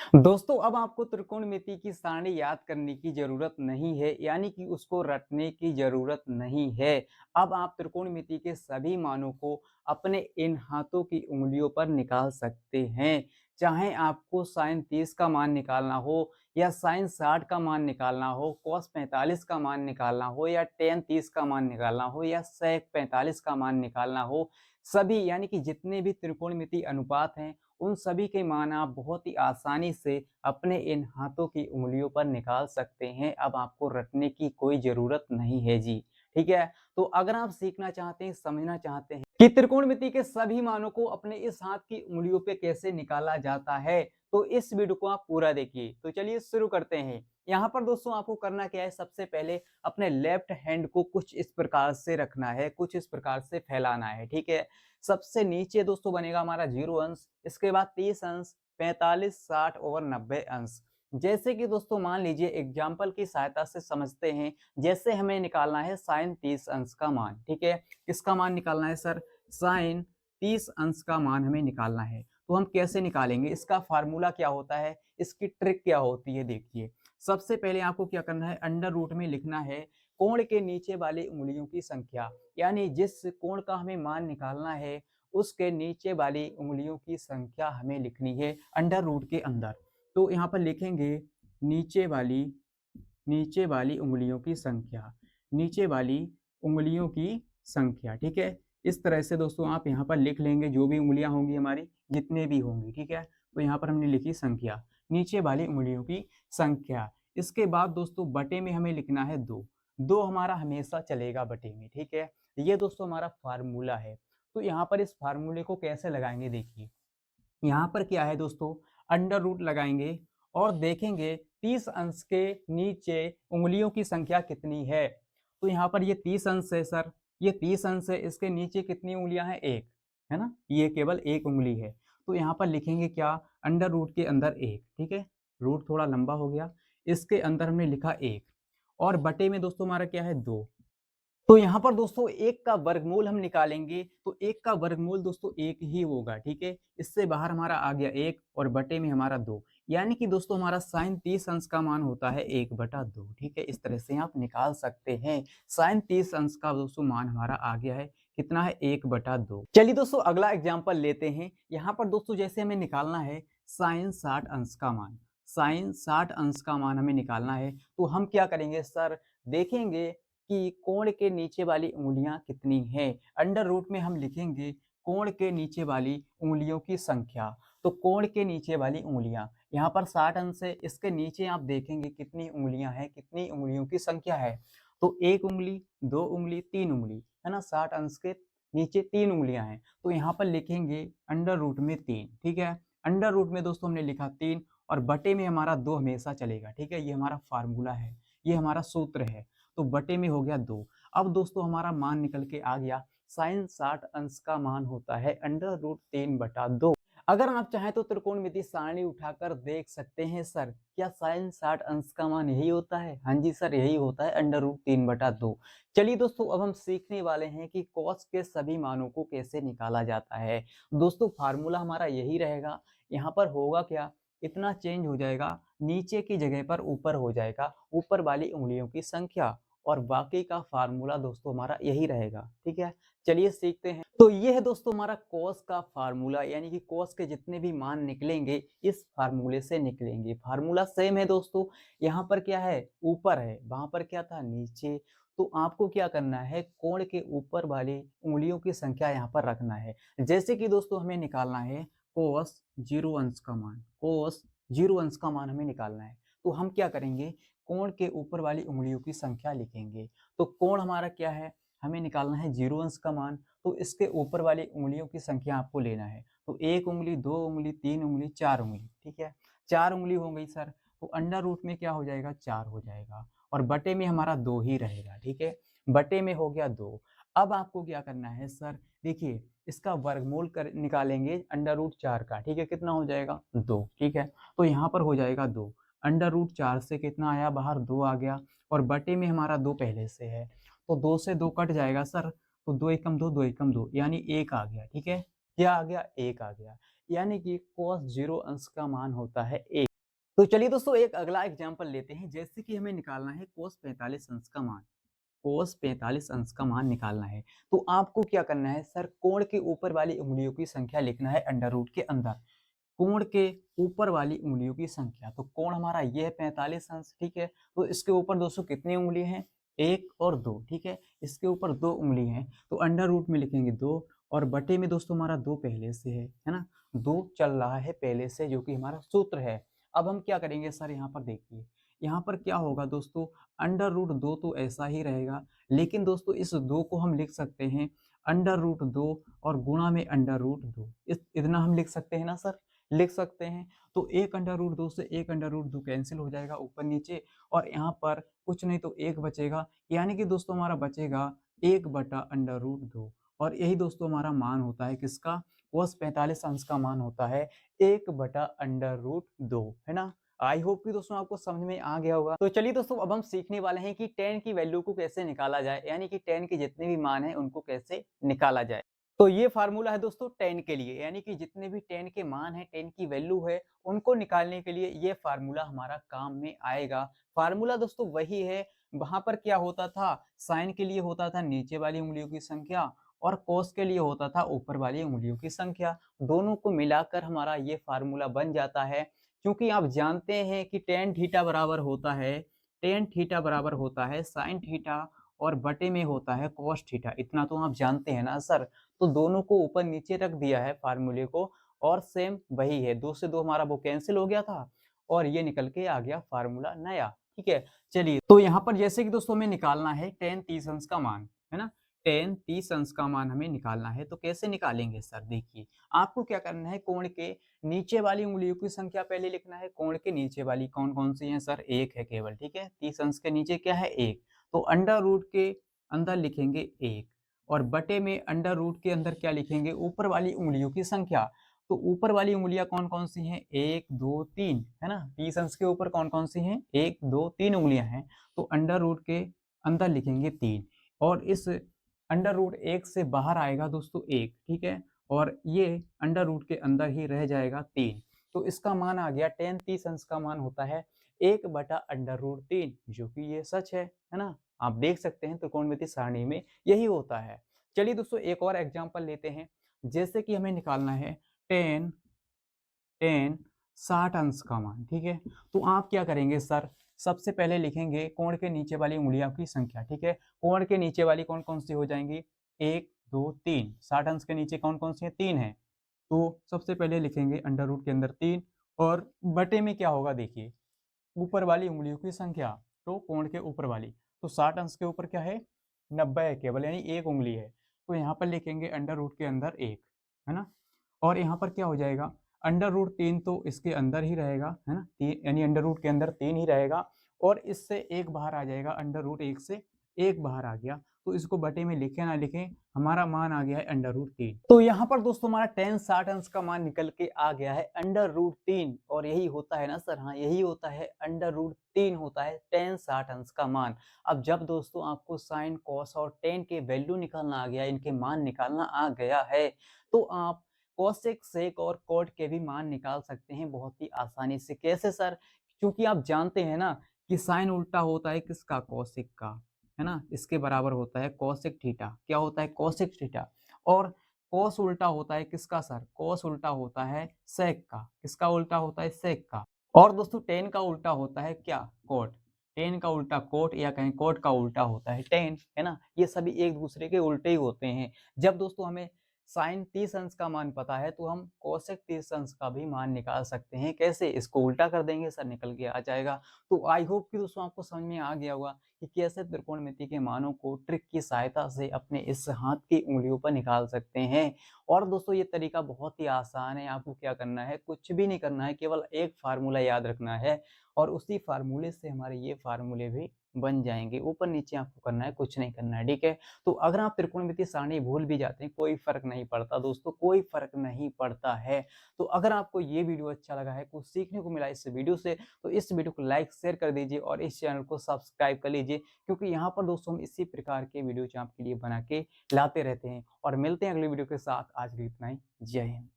दोस्तों अब आपको त्रिकोणमिति की सारणी याद करने की जरूरत नहीं है, यानी कि उसको रटने की जरूरत नहीं है। अब आप त्रिकोणमिति के सभी मानों को अपने इन हाथों की उंगलियों पर निकाल सकते हैं। चाहे आपको साइन 30 का मान निकालना हो या साइन 60 का मान निकालना हो, कॉस 45 का मान निकालना हो या टेन 30 का मान निकालना हो या सेक 45 का मान निकालना हो, सभी यानी कि जितने भी त्रिकोणमिति अनुपात हैं उन सभी के मान आप बहुत ही आसानी से अपने इन हाथों की उंगलियों पर निकाल सकते हैं। अब आपको रटने की कोई ज़रूरत नहीं है जी, ठीक है? तो अगर आप सीखना चाहते हैं, समझना चाहते हैं कि त्रिकोणमिति के सभी मानों को अपने इस हाथ की उंगलियों पे कैसे निकाला जाता है, तो इस वीडियो को आप पूरा देखिए। तो चलिए शुरू करते हैं। यहाँ पर दोस्तों आपको करना क्या है, सबसे पहले अपने लेफ्ट हैंड को कुछ इस प्रकार से रखना है, कुछ इस प्रकार से फैलाना है, ठीक है? सबसे नीचे दोस्तों बनेगा हमारा 0 अंश, इसके बाद 30 अंश, 45, 60 और 90 अंश। जैसे कि दोस्तों मान लीजिए एग्जाम्पल की सहायता से समझते हैं, जैसे हमें निकालना है साइन 30 अंश का मान, ठीक है? किसका मान निकालना है सर? साइन 30 अंश का मान हमें निकालना है। तो हम कैसे निकालेंगे? इसका फार्मूला क्या होता है? इसकी ट्रिक क्या होती है देखिए। सबसे पहले आपको क्या करना है, अंडर रूट में लिखना है कोण के नीचे वाली उंगलियों की संख्या, यानी जिस कोण का हमें मान निकालना है उसके नीचे वाली उंगलियों की संख्या हमें लिखनी है अंडर रूट के अंदर। तो यहाँ पर लिखेंगे नीचे वाली नीचे वाली उंगलियों की संख्या, नीचे वाली उंगलियों की संख्या, ठीक है? इस तरह से दोस्तों आप यहाँ पर लिख लेंगे जो भी उंगलियां होंगी हमारी, जितने भी होंगी, ठीक है? तो यहाँ पर हमने लिखी संख्या, नीचे वाली उंगलियों की संख्या। इसके बाद दोस्तों बटे में हमें लिखना है 2। 2 हमारा हमेशा चलेगा बटे में, ठीक है? ये दोस्तों हमारा फार्मूला है। तो यहाँ पर इस फार्मूले को कैसे लगाएंगे देखिए। यहाँ पर क्या है दोस्तों, अंडर रूट लगाएंगे और देखेंगे 30 अंश के नीचे उंगलियों की संख्या कितनी है। तो यहाँ पर ये 30 अंश है सर, ये 30 अंश है, इसके नीचे कितनी उंगलियां हैं? एक, है ना? ये केवल एक उंगली है। तो यहाँ पर लिखेंगे क्या, अंडर रूट के अंदर एक, ठीक है? रूट थोड़ा लंबा हो गया, इसके अंदर हमने लिखा एक और बटे में दोस्तों हमारा क्या है 2। तो यहाँ पर दोस्तों 1 का वर्गमूल हम निकालेंगे, तो 1 का वर्गमूल दोस्तों 1 ही होगा, ठीक है? इससे बाहर हमारा आ गया 1 और बटे में हमारा 2, यानी कि दोस्तों हमारा साइन 30 अंश का मान होता है 1/2, ठीक है? इस तरह से आप निकाल सकते हैं। साइन 30 अंश का दोस्तों मान हमारा आ गया है, कितना है? 1/2। चलिए दोस्तों अगला एग्जाम्पल लेते हैं। यहाँ पर दोस्तों जैसे हमें निकालना है साइन 60 अंश का मान, साइन 60 अंश का मान हमें निकालना है, तो हम क्या करेंगे सर, देखेंगे कि कोण के नीचे वाली उंगलियां कितनी हैं। अंडर रूट में हम लिखेंगे कोण के नीचे वाली उंगलियों की संख्या। तो कोण के नीचे वाली उंगलियां, यहाँ पर 60 अंश है, इसके नीचे आप देखेंगे कितनी उंगलियां हैं, कितनी उंगलियों की संख्या है। तो 1 उंगली, 2 उंगली, 3 उंगली, है ना? 60 अंश के नीचे 3 उंगलियां हैं, तो यहाँ पर लिखेंगे अंडर रूट में 3, ठीक है? अंडर रूट में दोस्तों हमने लिखा 3 और बटे में हमारा 2 हमेशा चलेगा, ठीक है? ये हमारा फार्मूला है, ये हमारा सूत्र है। तो बटे में हो गया 2। अब दोस्तों हमारा मान निकल के आ गया, साइन 60 अंश का मान होता है अंडर रूट 3/2। अगर आप चाहें तो त्रिकोणमिति सारणी उठाकर देख सकते हैं सर, क्या साइन 60 अंश का मान यही होता है? हाँ जी सर, यही होता है अंडर रूट 3/2। चलिए दोस्तों अब हम सीखने वाले हैं कि कॉस के सभी मानों को कैसे निकाला जाता है। दोस्तों फार्मूला हमारा यही रहेगा। यहाँ पर होगा क्या, इतना चेंज हो जाएगा, नीचे की जगह पर ऊपर हो जाएगा, ऊपर वाली उंगलियों की संख्या, और बाकी का फार्मूला दोस्तों हमारा यही रहेगा, ठीक है? चलिए सीखते हैं। तो ये है दोस्तों हमारा कॉस का फार्मूला, यानी कि कॉस के जितने भी मान निकलेंगे इस फार्मूले से निकलेंगे। फार्मूला सेम है दोस्तों, यहाँ पर क्या है? ऊपर है, वहां पर क्या था? नीचे। तो आपको क्या करना है, कोण के ऊपर वाली उंगलियों की संख्या यहाँ पर रखना है। जैसे कि दोस्तों हमें निकालना है कोस 0 अंश का मान, कोस 0 अंश का मान हमें निकालना है। तो हम क्या करेंगे, कोण के ऊपर वाली उंगलियों की संख्या लिखेंगे। तो कोण हमारा क्या है, हमें निकालना है 0 अंश का मान, तो इसके ऊपर वाली उंगलियों की संख्या आपको लेना है। तो 1 उंगली, 2 उंगली, 3 उंगली, 4 उंगली, ठीक है? 4 उंगली हो गई सर, तो अंडर रूट में क्या हो जाएगा? 4 हो जाएगा और बटे में हमारा 2 ही रहेगा, ठीक है? बटे में हो गया 2। अब आपको क्या करना है सर, देखिए इसका वर्गमूल कर निकालेंगे अंडर रूट 4 का, ठीक है? कितना हो जाएगा? 2, ठीक है? तो यहाँ पर हो जाएगा 2। अंडर रूट 4 से कितना आया बाहर? 2 आ गया और बटे में हमारा 2 पहले से है, तो 2 से 2 कट जाएगा सर, तो 2 एकम 2, 2 एकम 2, यानी 1 आ गया, ठीक है? क्या आ गया? 1 आ गया, यानी कि cos 0 अंश का मान होता है 1। तो चलिए दोस्तों एक अगला एग्जांपल लेते हैं। जैसे कि हमें निकालना है cos 45 अंश का मान। cos 45 अंश का मान निकालना है। तो आपको क्या करना है सर, कोण के ऊपर वाली उँगलियों की संख्या लिखना है अंडर रूट के अंदर। कोण के ऊपर वाली उँगलियों की संख्या, तो कोण हमारा ये है 45 अंश, ठीक है। तो इसके ऊपर दोस्तों कितनी उँगली हैं? 1 और 2, ठीक है। इसके ऊपर 2 उँगली हैं, तो अंडर रूट में लिखेंगे 2 और बटे में दोस्तों हमारा 2 पहले से है ना? 2 चल रहा है पहले से, जो कि हमारा सूत्र है। अब हम क्या करेंगे सर, यहाँ पर देखिए, यहाँ पर क्या होगा दोस्तों, अंडर रूट 2 तो ऐसा ही रहेगा, लेकिन दोस्तों इस 2 को हम लिख सकते हैं अंडर रूट 2 और गुणा में अंडर रूट 2, इतना हम लिख सकते हैं ना सर? लिख सकते हैं। तो 1 अंडर रूट 2 से 1 अंडर रूट 2 कैंसिल हो जाएगा ऊपर नीचे, और यहाँ पर कुछ नहीं तो 1 बचेगा, यानी कि दोस्तों हमारा बचेगा 1 बटा अंडर रूट 2, और यही दोस्तों हमारा मान होता है किसका? cos 45 अंश का मान होता है 1 बटा अंडर रूट 2, है ना? आई होप कि दोस्तों आपको समझ में आ गया होगा। तो चलिए दोस्तों अब हम सीखने वाले हैं कि tan की वैल्यू को कैसे निकाला जाए, यानी कि tan के जितने भी मान हैं उनको कैसे निकाला जाए। तो ये फार्मूला है दोस्तों tan के लिए, यानी कि जितने भी tan के मान हैं, tan की वैल्यू है, उनको निकालने के लिए ये फार्मूला हमारा काम में आएगा। फार्मूला दोस्तों वही है, वहाँ पर क्या होता था, साइन के लिए होता था नीचे वाली उँगलियों की संख्या और cos के लिए होता था ऊपर वाली उँगलियों की संख्या। दोनों को मिलाकर हमारा ये फार्मूला बन जाता है। क्योंकि आप जानते हैं कि tan थीटा बराबर होता है, tan थीटा बराबर होता है sin थीटा और बटे में होता है cos थीटा, इतना तो आप जानते हैं ना सर? तो दोनों को ऊपर नीचे रख दिया है फार्मूले को, और सेम वही है, 2 से 2 हमारा वो कैंसिल हो गया था और ये निकल के आ गया फार्मूला नया, ठीक है। चलिए तो यहाँ पर जैसे कि दोस्तों हमें निकालना है tan 30 अंश का मान, है ना? tan 30 अंश का मान हमें निकालना है, तो कैसे निकालेंगे सर? देखिए, आपको क्या करना है, कोण के नीचे वाली उँगलियों की संख्या पहले लिखना है। कोण के नीचे वाली कौन-कौन सी है सर? 1 है केवल, ठीक है। 30 अंश के नीचे क्या है? 1, तो अंडर रूट के अंदर लिखेंगे 1 और बटे में अंडर रूट के अंदर क्या लिखेंगे? ऊपर वाली उँगलियों की संख्या। तो ऊपर वाली उँगलियाँ कौन-कौन सी हैं? 1, 2, 3, है ना? 30 अंश के ऊपर कौन-कौन सी हैं? 1, 2, 3 उँगलियाँ हैं, तो अंडर रूट के अंदर लिखेंगे 3, और इस अंडर रूट 1 से बाहर आएगा दोस्तों 1, ठीक है? और ये अंडर रूट के अंदर ही रह जाएगा 3। तो इसका मान आ गया, tan 30 अंश का मान होता है 1 बटा अंडर रूट 3, जो कि ये सच है ना? आप देख सकते हैं त्रिकोणमिति सारणी में यही होता है। चलिए दोस्तों एक और एग्जांपल लेते हैं। जैसे कि हमें निकालना है tan tan 60 अंश का मान, ठीक है। तो आप क्या करेंगे सर, सबसे पहले लिखेंगे कोण के नीचे वाली उँगलियों की संख्या, ठीक है। कोण के नीचे वाली कौन-कौन सी हो जाएंगी? 1, 2, 3, 60 अंश के नीचे कौन-कौन सी है? 3 है। तो सबसे पहले लिखेंगे अंडर रूट के अंदर 3 और बटे में क्या होगा देखिए, ऊपर वाली उँगलियों की संख्या, तो कोण के ऊपर वाली, तो 60 अंश के ऊपर क्या है? 90 है केवल, यानी 1 उँगली है। तो यहाँ पर लिखेंगे अंडर रूट के अंदर 1, है ना? और यहाँ पर क्या हो जाएगा? अंडर रूट 3 तो इसके अंदर ही रहेगा, है ना? यानी अंडर रूट के अंदर 3 ही रहेगा, और इससे 1 बाहर आ जाएगा, अंडर रूट 1 से 1 बाहर आ गया। तो इसको बटे में लिखें ना लिखें, हमारा मान आ गया है अंडर रूट 3। तो यहाँ पर दोस्तों हमारा tan 60 अंश का मान निकल के आ गया है अंडर रूट 3, और यही होता है ना सर? हाँ, यही होता है, अंडर रूट 3 होता है tan 60 अंश का मान। अब जब दोस्तों आपको साइन, कॉस और tan के वैल्यू निकालना आ गया, इनके मान निकालना आ गया है, तो आप कोसेक, सेक और कॉट के भी मान निकाल सकते हैं बहुत ही आसानी से। कैसे सर? क्योंकि आप जानते हैं ना कि साइन उल्टा होता है किसका? कोसेक का, है ना? इसके बराबर होता है कोसेक थीटा। क्या होता है? Cosec theta. और कोस उल्टा होता है किसका सर? कोस उल्टा होता है सेक का। किसका उल्टा होता है? सेक का। और दोस्तों टेन का उल्टा होता है क्या? कोट। टेन का उल्टा कोट, या कहें कोट का उल्टा होता है टेन, है ना? ये सभी एक दूसरे के उल्टे ही होते हैं। जब दोस्तों हमें साइन 30 अंश का मान पता है, तो हम कोसेक 30 अंश का भी मान निकाल सकते हैं। कैसे? इसको उल्टा कर देंगे सर, निकल के आ जाएगा। तो आई होप कि दोस्तों आपको समझ में आ गया होगा कि कैसे त्रिकोणमिति के मानों को ट्रिक की सहायता से अपने इस हाथ की उँगलियों पर निकाल सकते हैं। और दोस्तों ये तरीका बहुत ही आसान है। आपको क्या करना है? कुछ भी नहीं करना है, केवल एक फार्मूला याद रखना है, और उसी फार्मूले से हमारे ये फार्मूले भी बन जाएंगे। ऊपर नीचे आपको करना है, कुछ नहीं करना है, ठीक है। तो अगर आप त्रिकोणमिति सारणी भूल भी जाते हैं, कोई फर्क नहीं पड़ता दोस्तों, कोई फर्क नहीं पड़ता है। तो अगर आपको ये वीडियो अच्छा लगा है, कुछ सीखने को मिला इस वीडियो से, तो इस वीडियो को लाइक शेयर कर दीजिए और इस चैनल को सब्सक्राइब कर लीजिए, क्योंकि यहाँ पर दोस्तों हम इसी प्रकार के वीडियो आपके लिए बना के लाते रहते हैं। और मिलते हैं अगली वीडियो के साथ। आज के लिए इतना ही। जय हिंद।